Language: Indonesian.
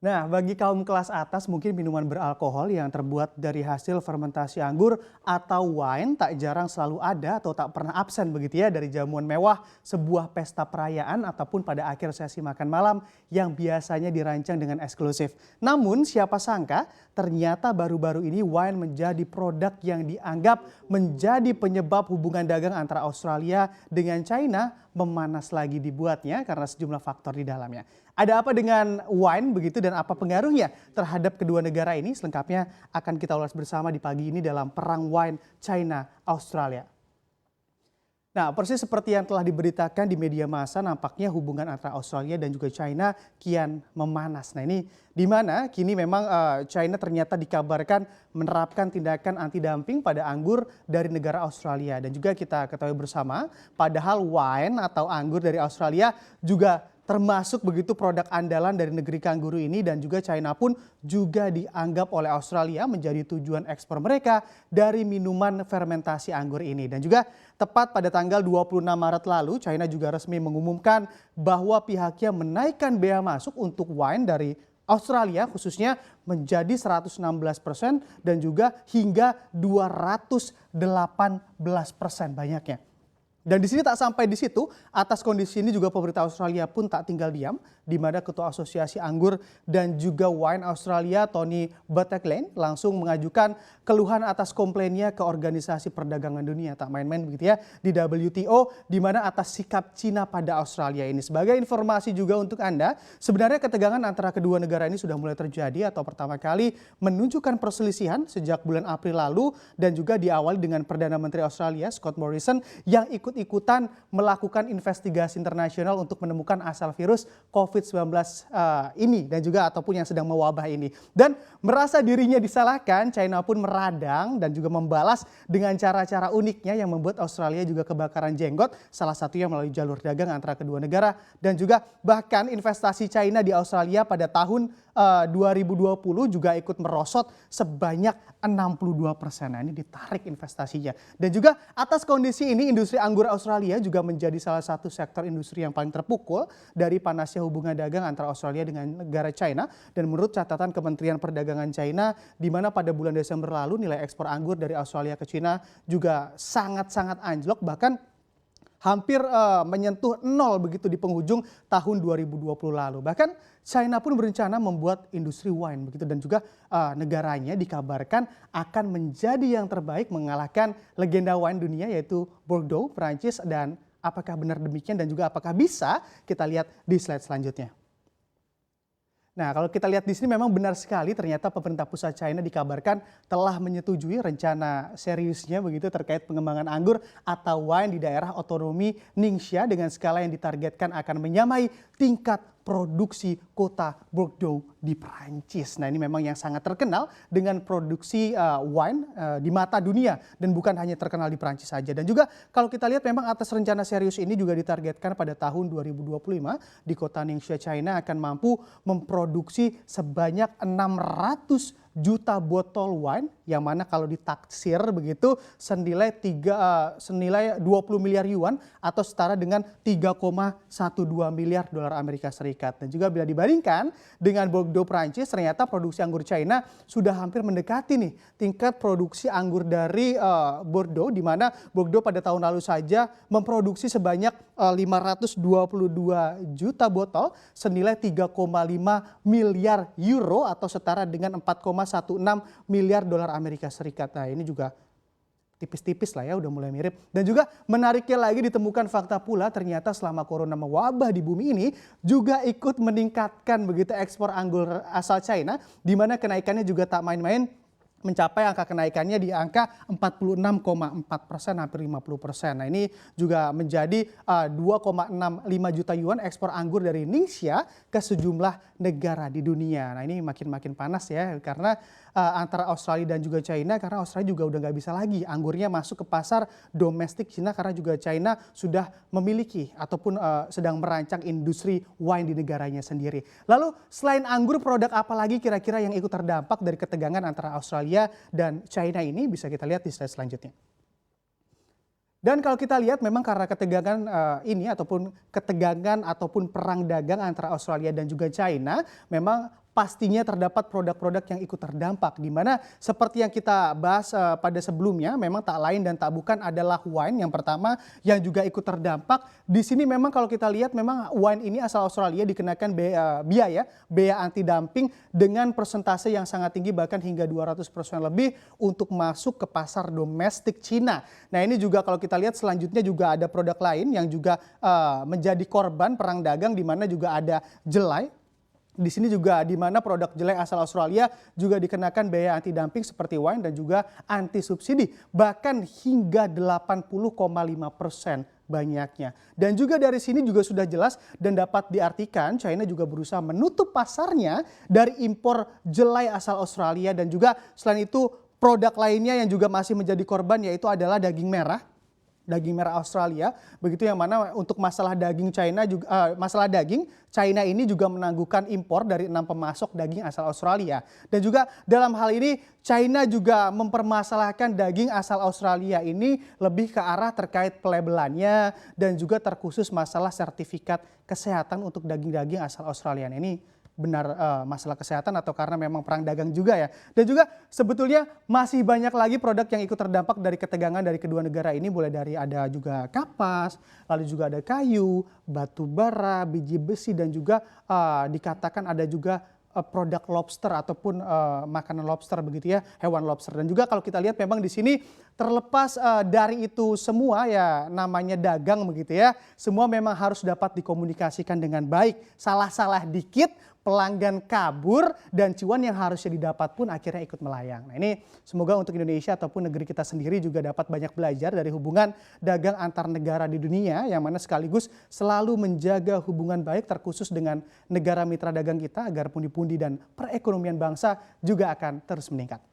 Nah, bagi kaum kelas atas mungkin minuman beralkohol yang terbuat dari hasil fermentasi anggur atau wine tak jarang selalu ada atau tak pernah absen begitu ya dari jamuan mewah sebuah pesta perayaan ataupun pada akhir sesi makan malam yang biasanya dirancang dengan eksklusif. Namun siapa sangka ternyata baru-baru ini wine menjadi produk yang dianggap menjadi penyebab hubungan dagang antara Australia dengan China memanas lagi dibuatnya karena sejumlah faktor di dalamnya. Ada apa dengan wine begitu dan apa pengaruhnya terhadap kedua negara ini? Selengkapnya akan kita ulas bersama di pagi ini dalam Perang Wine China-Australia. Nah, persis seperti yang telah diberitakan di media massa, nampaknya hubungan antara Australia dan juga China kian memanas. Nah, ini di mana kini memang China ternyata dikabarkan menerapkan tindakan anti-dumping pada anggur dari negara Australia. Dan juga kita ketahui bersama, padahal wine atau anggur dari Australia juga termasuk begitu produk andalan dari negeri kangguru ini, dan juga China pun juga dianggap oleh Australia menjadi tujuan ekspor mereka dari minuman fermentasi anggur ini. Dan juga tepat pada tanggal 26 Maret lalu China juga resmi mengumumkan bahwa pihaknya menaikkan bea masuk untuk wine dari Australia khususnya menjadi 116% dan juga hingga 218% banyaknya. Dan di sini tak sampai di situ, atas kondisi ini juga pemerintah Australia pun tak tinggal diam, di mana Ketua Asosiasi Anggur dan juga Wine Australia, Tony Butterclane, langsung mengajukan keluhan atas komplainnya ke Organisasi Perdagangan Dunia, tak main-main begitu ya, di WTO, di mana atas sikap Cina pada Australia ini. Sebagai informasi juga untuk Anda, sebenarnya ketegangan antara kedua negara ini sudah mulai terjadi atau pertama kali menunjukkan perselisihan sejak bulan April lalu, dan juga diawali dengan Perdana Menteri Australia, Scott Morrison, yang ikut-ikutan melakukan investigasi internasional untuk menemukan asal virus COVID-19 ini dan juga ataupun yang sedang mewabah ini. Dan merasa dirinya disalahkan, China pun meradang dan juga membalas dengan cara-cara uniknya yang membuat Australia juga kebakaran jenggot, salah satunya melalui jalur dagang antara kedua negara. Dan juga bahkan investasi China di Australia pada tahun 2020 juga ikut merosot sebanyak 62%. Nah, ini ditarik investasinya. Dan juga atas kondisi ini industri anggur Australia juga menjadi salah satu sektor industri yang paling terpukul dari panasnya hubungan dagang antara Australia dengan negara China. Dan menurut catatan Kementerian Perdagangan China, di mana pada bulan Desember lalu nilai ekspor anggur dari Australia ke China juga sangat-sangat anjlok, bahkan hampir menyentuh nol begitu di penghujung tahun 2020 lalu. Bahkan China pun berencana membuat industri wine begitu, dan juga negaranya dikabarkan akan menjadi yang terbaik mengalahkan legenda wine dunia yaitu Bordeaux, Prancis. Dan apakah benar demikian dan juga apakah bisa, kita lihat di slide selanjutnya. Nah, kalau kita lihat di sini memang benar sekali, ternyata pemerintah pusat China dikabarkan telah menyetujui rencana seriusnya begitu terkait pengembangan anggur atau wine di daerah otonomi Ningxia dengan skala yang ditargetkan akan menyamai tingkat produksi kota Bordeaux di Perancis. Nah, ini memang yang sangat terkenal dengan produksi wine di mata dunia, dan bukan hanya terkenal di Perancis saja. Dan juga kalau kita lihat memang atas rencana serius ini juga ditargetkan pada tahun 2025 di kota Ningxia China akan mampu memproduksi sebanyak 600 juta botol wine, yang mana kalau ditaksir begitu senilai 20 miliar yuan atau setara dengan 3,12 miliar dolar Amerika Serikat. Dan juga bila dibandingkan dengan Bordeaux Prancis, ternyata produksi anggur China sudah hampir mendekati nih tingkat produksi anggur dari Bordeaux, di mana Bordeaux pada tahun lalu saja memproduksi sebanyak 522 juta botol senilai 3,5 miliar euro atau setara dengan 4,16 miliar dolar Amerika Serikat. Nah, ini juga tipis-tipis lah ya, udah mulai mirip. Dan juga menariknya lagi ditemukan fakta pula, ternyata selama corona mewabah di bumi ini juga ikut meningkatkan begitu ekspor anggur asal China, di mana kenaikannya juga tak main-main, mencapai angka kenaikannya di angka 46,4%, hampir 50%. Nah, ini juga menjadi 2,65 juta yuan ekspor anggur dari Ningxia ke sejumlah negara di dunia. Nah, ini makin panas ya, karena antara Australia dan juga China, karena Australia juga udah nggak bisa lagi anggurnya masuk ke pasar domestik China, karena juga China sudah memiliki ataupun sedang merancang industri wine di negaranya sendiri. Lalu selain anggur, produk apa lagi kira-kira yang ikut terdampak dari ketegangan antara Australia dan China ini? Bisa kita lihat di slide selanjutnya. Dan kalau kita lihat memang karena ketegangan ini ataupun ketegangan ataupun perang dagang antara Australia dan juga China, memang pastinya terdapat produk-produk yang ikut terdampak, di mana seperti yang kita bahas pada sebelumnya, memang tak lain dan tak bukan adalah wine yang pertama yang juga ikut terdampak. Di sini memang kalau kita lihat memang wine ini asal Australia dikenakan biaya anti dumping dengan persentase yang sangat tinggi, bahkan hingga 200% lebih untuk masuk ke pasar domestik Cina. Nah ini juga kalau kita lihat selanjutnya juga ada produk lain yang juga menjadi korban perang dagang, di mana juga ada jelai. Di sini juga di mana produk jelai asal Australia juga dikenakan biaya anti dumping seperti wine dan juga anti subsidi, bahkan hingga 80,5% banyaknya. Dan juga dari sini juga sudah jelas dan dapat diartikan China juga berusaha menutup pasarnya dari impor jelai asal Australia, dan juga selain itu produk lainnya yang juga masih menjadi korban yaitu adalah daging merah Australia, begitu, yang mana untuk masalah daging China ini juga menangguhkan impor dari 6 pemasok daging asal Australia. Dan juga dalam hal ini China juga mempermasalahkan daging asal Australia ini lebih ke arah terkait pelabelannya dan juga terkhusus masalah sertifikat kesehatan untuk daging-daging asal Australia ini. Benar masalah kesehatan atau karena memang perang dagang juga ya. Dan juga sebetulnya masih banyak lagi produk yang ikut terdampak dari ketegangan dari kedua negara ini, mulai dari ada juga kapas, lalu juga ada kayu, batu bara, biji besi, dan juga dikatakan ada juga produk lobster ataupun makanan lobster begitu ya, hewan lobster. Dan juga kalau kita lihat memang di sini terlepas dari itu semua ya, namanya dagang begitu ya, semua memang harus dapat dikomunikasikan dengan baik. Salah-salah dikit pelanggan kabur dan cuan yang harusnya didapat pun akhirnya ikut melayang. Nah ini semoga untuk Indonesia ataupun negeri kita sendiri juga dapat banyak belajar dari hubungan dagang antar negara di dunia, yang mana sekaligus selalu menjaga hubungan baik terkhusus dengan negara mitra dagang kita agar pundi-pundi dan perekonomian bangsa juga akan terus meningkat.